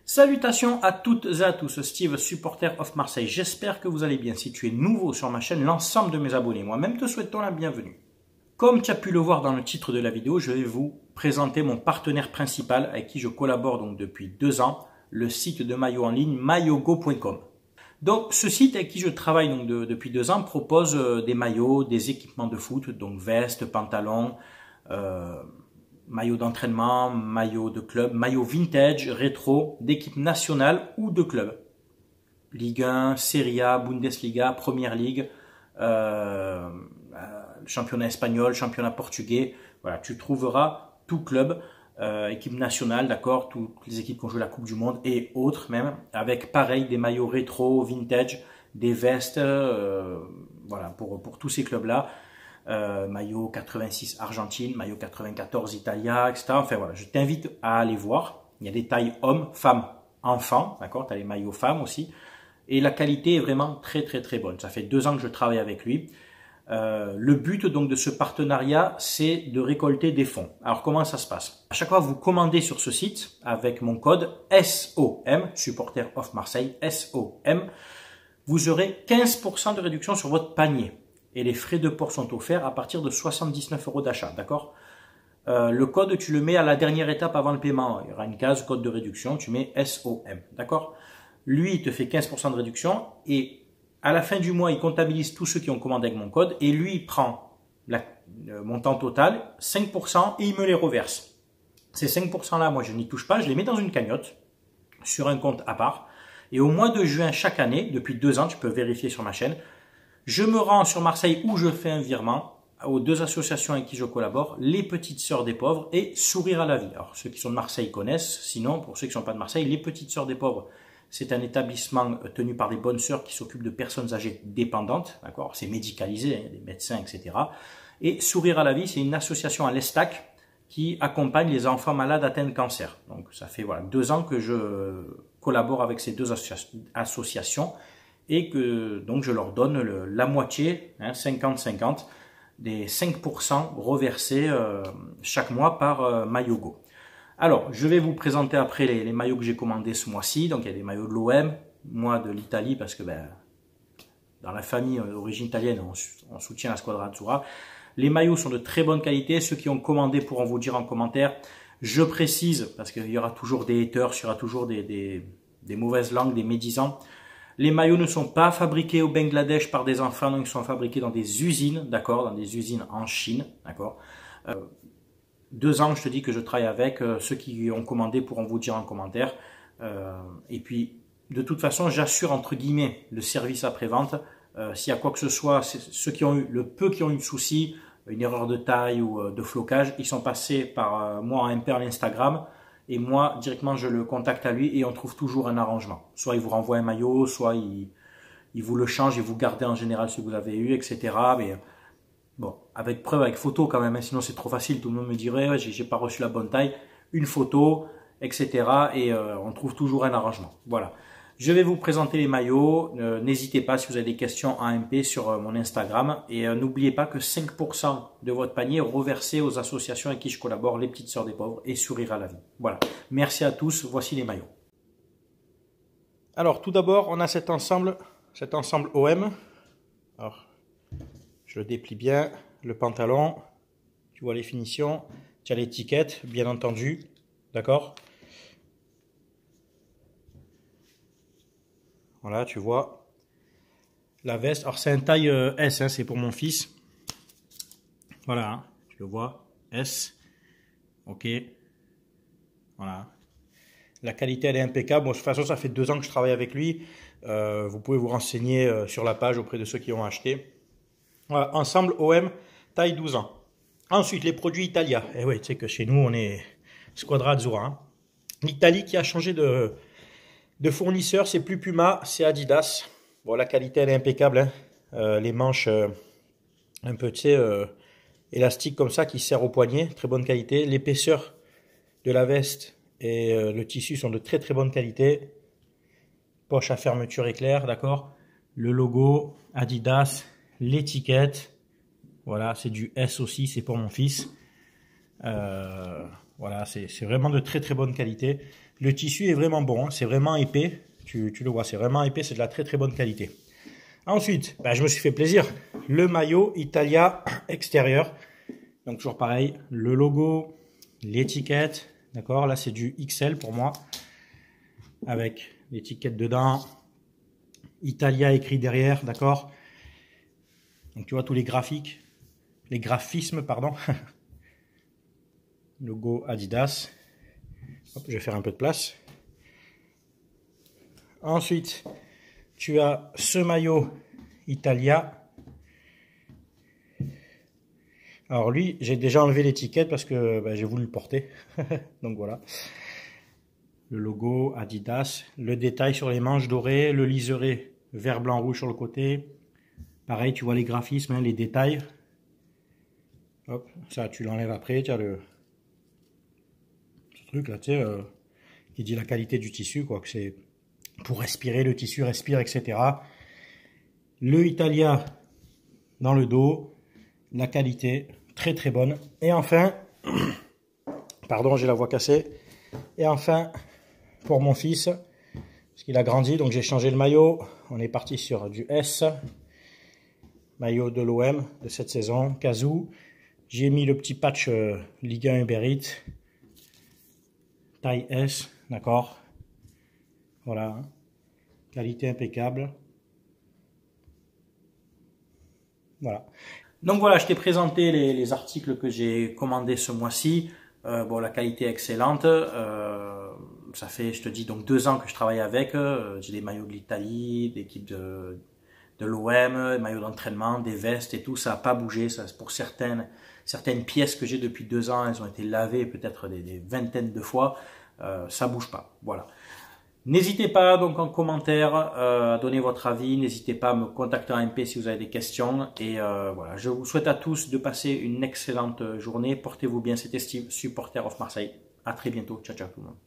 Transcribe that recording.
Salutations à toutes et à tous, Steve, supporter of Marseille. J'espère que vous allez bien. Si tu es nouveau sur ma chaîne, l'ensemble de mes abonnés, moi-même te souhaitons la bienvenue. Comme tu as pu le voir dans le titre de la vidéo, je vais vous présenter mon partenaire principal avec qui je collabore donc depuis 2 ans, le site de maillots en ligne maillotsgo.com. Donc ce site avec qui je travaille donc depuis 2 ans propose des maillots, des équipements de foot, donc vestes, pantalons, maillots d'entraînement, maillots de club, maillots vintage, rétro, d'équipe nationale ou de club. Ligue 1, Serie A, Bundesliga, Première Ligue, championnat espagnol, championnat portugais. Voilà, tu trouveras tout club, équipe nationale, d'accord, toutes les équipes qui ont joué la Coupe du Monde et autres même, avec pareil des maillots rétro, vintage, des vestes, voilà, pour tous ces clubs-là. Maillot 86 Argentine, maillot 94 Italia, etc. Enfin voilà, je t'invite à aller voir. Il y a des tailles hommes, femmes, enfants, d'accord. Tu as les maillots femmes aussi. Et la qualité est vraiment très bonne. Ça fait 2 ans que je travaille avec lui. Le but donc de ce partenariat, c'est de récolter des fonds. Alors comment ça se passe? À chaque fois que vous commandez sur ce site avec mon code SOM, supporter of Marseille, SOM, vous aurez 15% de réduction sur votre panier. Et les frais de port sont offerts à partir de 79 € d'achat, d'accord? Le code, tu le mets à la dernière étape avant le paiement. Il y aura une case code de réduction, tu mets SOM, d'accord? Lui, il te fait 15% de réduction et à la fin du mois, il comptabilise tous ceux qui ont commandé avec mon code et lui, il prend le montant total, 5% et il me les reverse. Ces 5% là, moi, je n'y touche pas, je les mets dans une cagnotte sur un compte à part. Et au mois de juin chaque année, depuis 2 ans, tu peux vérifier sur ma chaîne, je me rends sur Marseille où je fais un virement aux 2 associations avec qui je collabore, les Petites Sœurs des Pauvres et Sourire à la Vie. Alors, ceux qui sont de Marseille connaissent, sinon, pour ceux qui ne sont pas de Marseille, les Petites Sœurs des Pauvres, c'est un établissement tenu par des bonnes sœurs qui s'occupent de personnes âgées dépendantes, d'accord? C'est médicalisé, hein, des médecins, etc. Et Sourire à la Vie, c'est une association à l'Estac qui accompagne les enfants malades atteints de cancer. Donc, ça fait voilà 2 ans que je collabore avec ces 2 associations. Et que donc je leur donne la moitié, 50-50, des 5% reversés chaque mois par Maillotsgo. Alors, je vais vous présenter après les maillots que j'ai commandés ce mois-ci. Donc, il y a des maillots de l'OM, moi de l'Italie, parce que dans la famille d'origine italienne, on soutient la Squadra Azzurra. Les maillots sont de très bonne qualité. Ceux qui ont commandé pourront vous dire en commentaire. Je précise, parce qu'il y aura toujours des haters, il y aura toujours des mauvaises langues, des médisants. Les maillots ne sont pas fabriqués au Bangladesh par des enfants, donc ils sont fabriqués dans des usines, d'accord, dans des usines en Chine, d'accord. 2 ans, je te dis que je travaille avec, ceux qui ont commandé pourront vous dire en commentaire. Et puis, de toute façon, j'assure entre guillemets le service après-vente. S'il y a quoi que ce soit, ceux qui ont eu, le peu qui ont eu de soucis, une erreur de taille ou de flocage, ils sont passés par moi en MP Instagram. Et moi, directement, je le contacte à lui et on trouve toujours un arrangement. Soit il vous renvoie un maillot, soit il vous le change et vous gardez en général ce que vous avez eu, etc. Mais bon, avec preuve, avec photo quand même, hein, sinon c'est trop facile. Tout le monde me dirait, ouais, j'ai pas reçu la bonne taille. Une photo, etc. Et on trouve toujours un arrangement. Voilà. Je vais vous présenter les maillots. N'hésitez pas si vous avez des questions en MP sur mon Instagram. Et n'oubliez pas que 5% de votre panier est reversé aux associations avec qui je collabore, les Petites Sœurs des Pauvres et Sourire à la Vie. Voilà. Merci à tous. Voici les maillots. Alors, tout d'abord, on a cet ensemble OM. Alors, je le déplie bien. Le pantalon. Tu vois les finitions. Tu as l'étiquette, bien entendu. D'accord ? Voilà, tu vois. La veste, alors c'est un taille S, hein, c'est pour mon fils. Voilà, hein, tu le vois, S. Ok. Voilà. La qualité, elle est impeccable. Bon, de toute façon, ça fait 2 ans que je travaille avec lui. Vous pouvez vous renseigner sur la page auprès de ceux qui ont acheté. Voilà, ensemble OM, taille 12 ans. Ensuite, les produits Italia. Eh oui, tu sais que chez nous, on est Squadra Azzurra. Hein. L'Italie qui a changé de fournisseur, c'est plus Puma, c'est Adidas. Bon, la qualité, elle est impeccable. Hein. Les manches un peu, tu sais, élastiques comme ça qui serrent au poignet. Très bonne qualité. L'épaisseur de la veste et le tissu sont de très bonne qualité. Poche à fermeture éclair, d'accord. Le logo, Adidas, l'étiquette. Voilà, c'est du S aussi, c'est pour mon fils. Voilà, c'est vraiment de très très bonne qualité. Le tissu est vraiment bon, hein, c'est vraiment épais. Tu le vois, c'est vraiment épais, c'est de la très très bonne qualité. Ensuite, je me suis fait plaisir. Le maillot Italia extérieur. Donc toujours pareil, le logo, l'étiquette. D'accord, là c'est du XL pour moi. Avec l'étiquette dedans. Italia écrit derrière, d'accord. Donc tu vois tous les graphismes, pardon. Logo Adidas. Hop, je vais faire un peu de place. Ensuite, tu as ce maillot Italia. Alors lui, j'ai déjà enlevé l'étiquette parce que j'ai voulu le porter. Donc voilà. Le logo Adidas, le détail sur les manches dorées, le liseré vert, blanc, rouge sur le côté. Pareil, tu vois les graphismes, hein, les détails. Hop, ça tu l'enlèves après. Tu as ce truc là, tu sais, qui dit la qualité du tissu, quoi, que c'est pour respirer, le tissu respire, etc. Le Italia dans le dos, la qualité très très bonne. Et enfin, pardon, j'ai la voix cassée. Et enfin, pour mon fils, parce qu'il a grandi, donc j'ai changé le maillot. On est parti sur du S, maillot de l'OM de cette saison, Kazoo. J'ai mis le petit patch Ligue 1 Uber Eats, taille S, d'accord. Voilà, qualité impeccable. Voilà. Donc voilà, je t'ai présenté les articles que j'ai commandés ce mois-ci. Bon, la qualité est excellente. Ça fait, je te dis, donc 2 ans que je travaille avec. J'ai des maillots de l'Italie, d'équipe de l'OM, des maillots d'entraînement, des vestes et tout. Ça n'a pas bougé. Ça, pour certaines pièces que j'ai depuis 2 ans, elles ont été lavées peut-être des vingtaines de fois. Ça bouge pas. Voilà. N'hésitez pas donc en commentaire à donner votre avis, n'hésitez pas à me contacter en MP si vous avez des questions et voilà, je vous souhaite à tous de passer une excellente journée, portez-vous bien, c'était Steve, supporter of Marseille, à très bientôt, ciao ciao tout le monde.